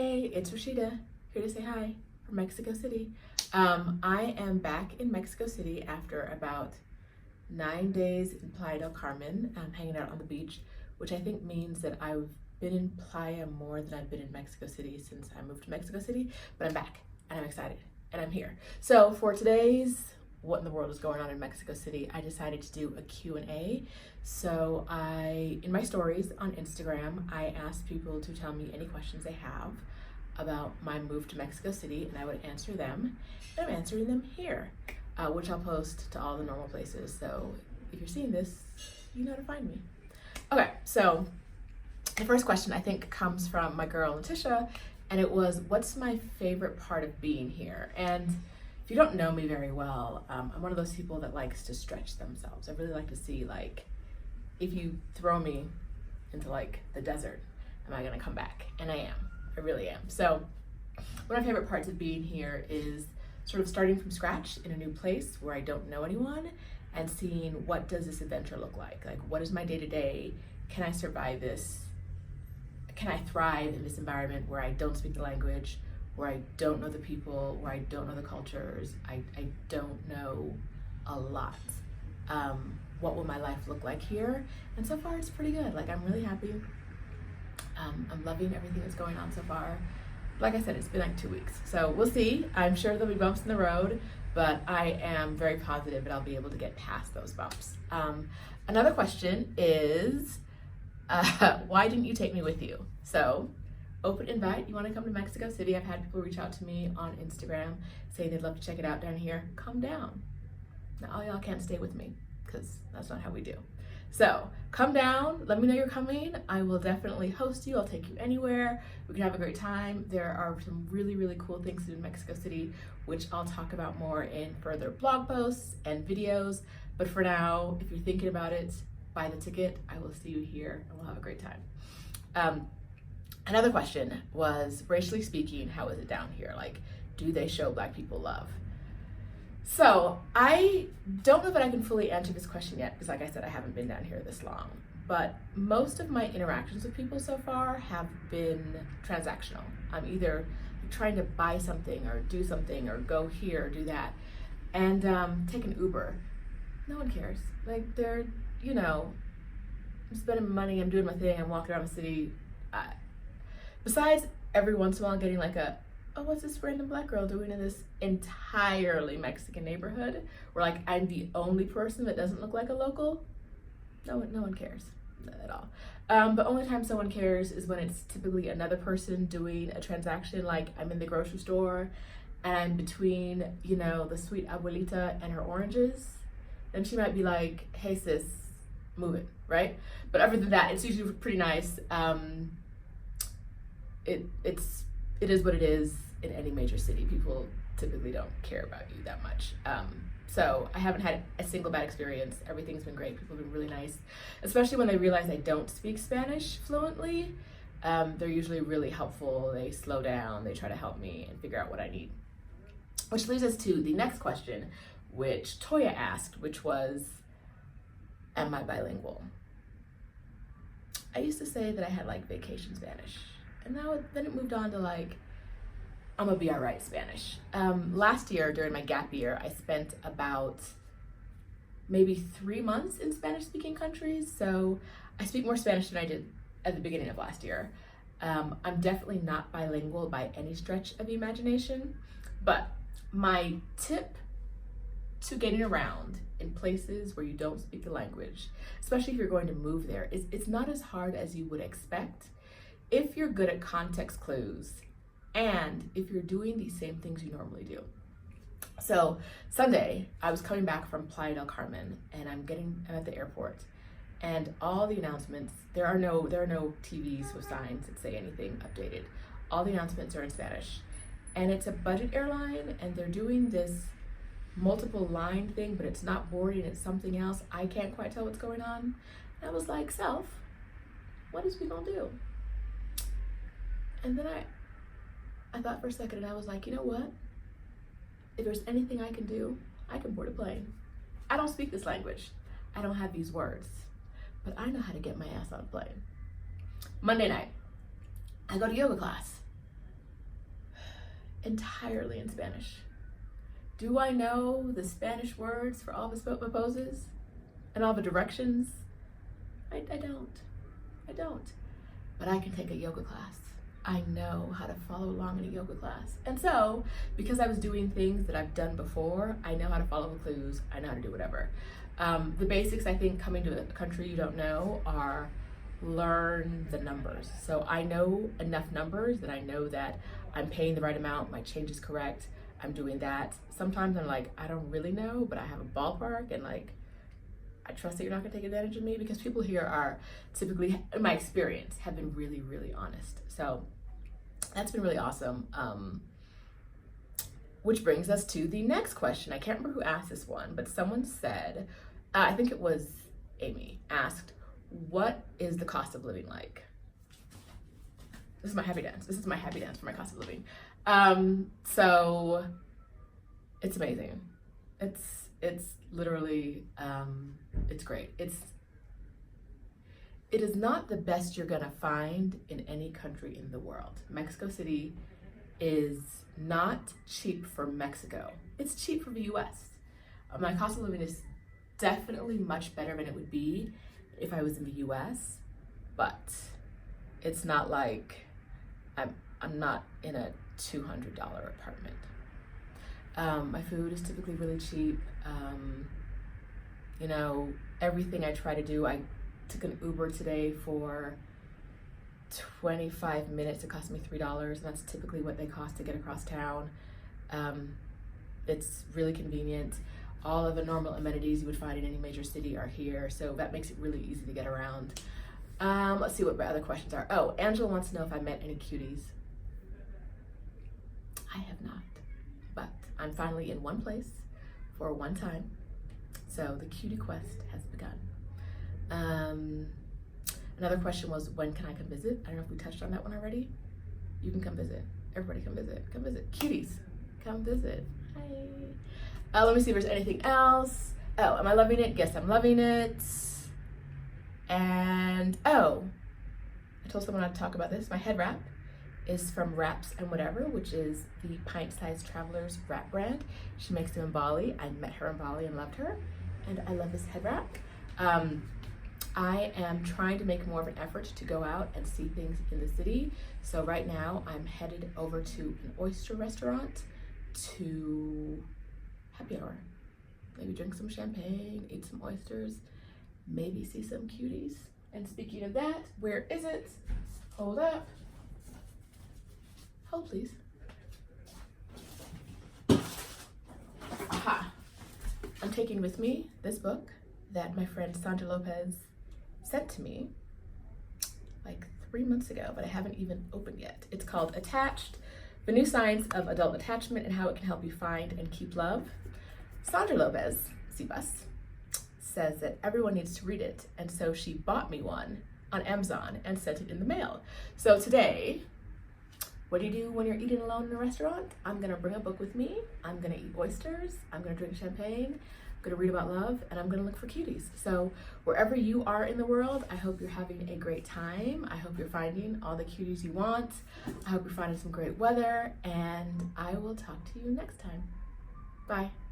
Hey, it's Rashida, here to say hi from Mexico City. I am back in Mexico City after about 9 days in Playa del Carmen, hanging out on the beach, which I think means that I've been in Playa more than I've been in Mexico City since I moved to Mexico City, but I'm back and I'm excited and I'm here. So for today's What in the World is Going On in Mexico City, I decided to do a Q&A. So in my stories on Instagram, I asked people to tell me any questions they have about my move to Mexico City, and I would answer them. And I'm answering them here, which I'll post to all the normal places. So if you're seeing this, you know how to find me. Okay, so the first question I think comes from my girl Letitia, and it was, what's my favorite part of being here? And if you don't know me very well, I'm one of those people that likes to stretch themselves. I really like to see, like, if you throw me into like the desert, am I gonna come back? And I am, I really am. So one of my favorite parts of being here is sort of starting from scratch in a new place where I don't know anyone and seeing, what does this adventure look like? Like, what is my day-to-day? Can I survive this? Can I thrive in this environment where I don't speak the language, where I don't know the people, where I don't know the cultures, I don't know a lot. What will my life look like here? And so far it's pretty good. Like, I'm really happy. I'm loving everything that's going on so far. Like I said, it's been like 2 weeks. So we'll see. I'm sure there'll be bumps in the road, but I am very positive that I'll be able to get past those bumps. Another question is, why didn't you take me with you? So, open invite. You want to come to Mexico City? I've had people reach out to me on Instagram saying they'd love to check it out down here. Come down. Now, all y'all can't stay with me because that's not how we do. So come down, let me know you're coming. I will definitely host you. I'll take you anywhere. We can have a great time. There are some really, really cool things to do in Mexico City, which I'll talk about more in further blog posts and videos. But for now, if you're thinking about it, buy the ticket. I will see you here and we'll have a great time. Another question was, racially speaking, how is it down here? Like, do they show Black people love? So I don't know that I can fully answer this question yet, because like I said, I haven't been down here this long. But most of my interactions with people so far have been transactional. I'm either trying to buy something or do something or go here or do that. And take an Uber. No one cares. Like, they're, you know, I'm spending money, I'm doing my thing, I'm walking around the city. Besides every once in a while getting like a, oh, what's this random Black girl doing in this entirely Mexican neighborhood where like I'm the only person that doesn't look like a local? No one cares at all. But only time someone cares is when it's typically another person doing a transaction. Like, I'm in the grocery store and I'm between, you know, the sweet abuelita and her oranges. Then she might be like, hey sis, move it, right? But other than that, it's usually pretty nice. It is what it is in any major city. People typically don't care about you that much. So I haven't had a single bad experience. Everything's been great. People have been really nice, especially when they realize I don't speak Spanish fluently. They're usually really helpful. They slow down, they try to help me and figure out what I need. Which leads us to the next question, which Toya asked, which was, am I bilingual? I used to say that I had like vacation Spanish. And then it moved on to like, I'm gonna be all right Spanish. Last year, during my gap year, I spent about maybe 3 months in Spanish speaking countries. So I speak more Spanish than I did at the beginning of last year. I'm definitely not bilingual by any stretch of the imagination, but my tip to getting around in places where you don't speak the language, especially if you're going to move there, is it's not as hard as you would expect if you're good at context clues and if you're doing the same things you normally do. So Sunday, I was coming back from Playa del Carmen and I'm at the airport, and all the announcements, there are no TVs with signs that say anything updated. All the announcements are in Spanish. And it's a budget airline and they're doing this multiple line thing, but it's not boarding, it's something else. I can't quite tell what's going on. And I was like, self, what is we gonna do? And then I thought for a second and I was like, you know what? If there's anything I can do, I can board a plane. I don't speak this language. I don't have these words, but I know how to get my ass on a plane. Monday night, I go to yoga class. entirely in Spanish. Do I know the Spanish words for all the poses and all the directions? I don't. But I can take a yoga class. I know how to follow along in a yoga class. And so, because I was doing things that I've done before, I know how to follow the clues, I know how to do whatever. The basics, I think, coming to a country you don't know are learn the numbers. So I know enough numbers that I know that I'm paying the right amount, my change is correct, I'm doing that. Sometimes I'm like, I don't really know, but I have a ballpark, and like, I trust that you're not gonna take advantage of me, because people here are typically, in my experience, have been really, really honest. So that's been really awesome. Which brings us to the next question. I can't remember who asked this one, but someone said, I think it was Amy, asked, what is the cost of living like? This is my happy dance. This is my happy dance for my cost of living. So it's amazing. It's literally, it's great. It is not the best you're gonna find in any country in the world. Mexico City is not cheap for Mexico. It's cheap for the US. My cost of living is definitely much better than it would be if I was in the US, but it's not like I'm not in a $200 apartment. My food is typically really cheap. You know, everything I try to do, I took an Uber today for 25 minutes. It cost me $3, and that's typically what they cost to get across town. It's really convenient. All of the normal amenities you would find in any major city are here, so that makes it really easy to get around. Let's see what my other questions are. Oh, Angela wants to know if I met any cuties. I have not, but I'm finally in one place for one time, so the cutie quest has begun. Another question was, when can I come visit? I don't know if we touched on that one already. You can come visit. Everybody come visit. Come visit. Cuties, come visit. Hi. Let me see if there's anything else. Oh, am I loving it? Yes, I'm loving it. And, oh, I told someone I'd talk about this. My head wrap is from Wraps and Whatever, which is the Pint-Sized Travelers wrap brand. She makes them in Bali. I met her in Bali and loved her, and I love this head wrap. I am trying to make more of an effort to go out and see things in the city. So right now I'm headed over to an oyster restaurant to happy hour. Maybe drink some champagne, eat some oysters, maybe see some cuties. And speaking of that, where is it? Hold up. Hold please. Aha. I'm taking with me this book that my friend Sandra Lopez sent to me like 3 months ago, but I haven't even opened yet. It's called Attached, The New Science of Adult Attachment and How It Can Help You Find and Keep Love. Sandra Lopez, Cbus, says that everyone needs to read it, and so she bought me one on Amazon and sent it in the mail. So today, what do you do when you're eating alone in a restaurant? I'm gonna bring a book with me, I'm gonna eat oysters, I'm gonna drink champagne, I'm gonna read about love, and I'm gonna look for cuties. So wherever you are in the world, I hope you're having a great time. I hope you're finding all the cuties you want. I hope you're finding some great weather, and I will talk to you next time. Bye.